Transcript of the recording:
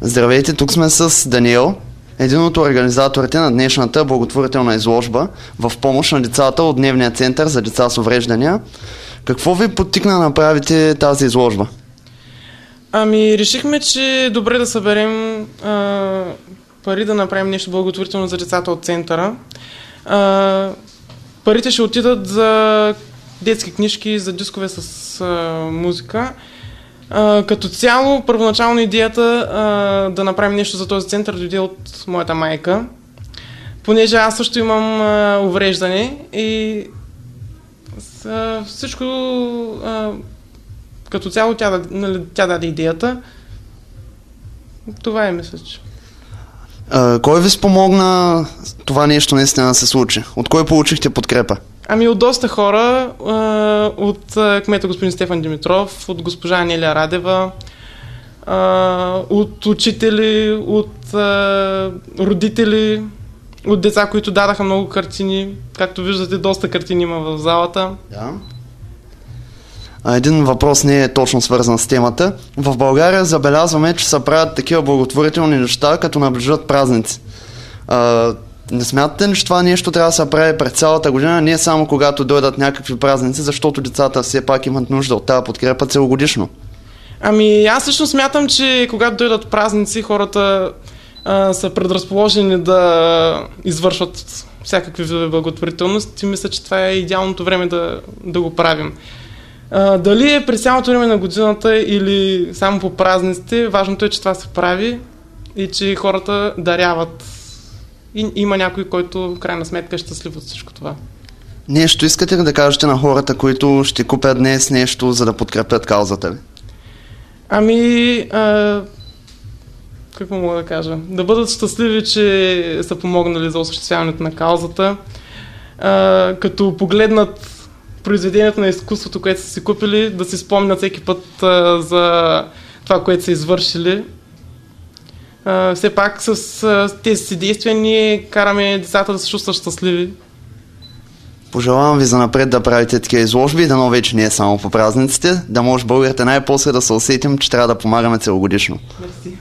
Здравейте, тук сме с Даниел, един от организаторите на днешната благотворителна изложба в помощ на децата от Дневния център за деца с увреждания. Какво ви подтикна да направите тази изложба? Решихме, че е добре да съберем пари да направим нещо благотворително за децата от центъра. Парите ще отидат за детски книжки, за дискове с музика. Като цяло, първоначално идеята да направим нещо за този център дойде от моята майка, понеже аз също имам увреждане и всичко като цяло тя даде идеята. Това е, мисля, че. Кой ви спомогна това нещо наистина да се случи? От кой получихте подкрепа? От доста хора, от кмета господин Стефан Димитров, от госпожа Анелия Радева, от учители, от родители, от деца, които дадаха много картини. Както виждате, доста картини има в залата. Да. Един въпрос не е точно свързан с темата. В България забелязваме, че се правят такива благотворителни неща, като наближат празници. Не смятате ли, че това нещо трябва да се прави през цялата година, не само когато дойдат някакви празници, защото децата все пак имат нужда от тази подкрепа целогодишно? Аз лично смятам, че когато дойдат празници, хората са предразположени да извършват всякакви видове благотворителности. Мисля, че това е идеалното време да го правим. Дали е през цялото време на годината или само по празниците, важното е, че това се прави и че хората даряват. И има някой, който в крайна сметка е щастлив от всичко това. Нещо искате ли да кажете на хората, които ще купят днес нещо, за да подкрепят каузата ви? Какво мога да кажа? Да бъдат щастливи, че са помогнали за осъществяването на каузата. Като погледнат произведението на изкуството, което са си купили, да си спомнят всеки път за това, което са извършили. Все пак с тези си действия ние караме децата да се чувстват щастливи. Пожелавам ви занапред да правите такива изложби, дано вече не е само по празниците, да може българите най-после да се усетим, че трябва да помагаме целогодишно. Мерси.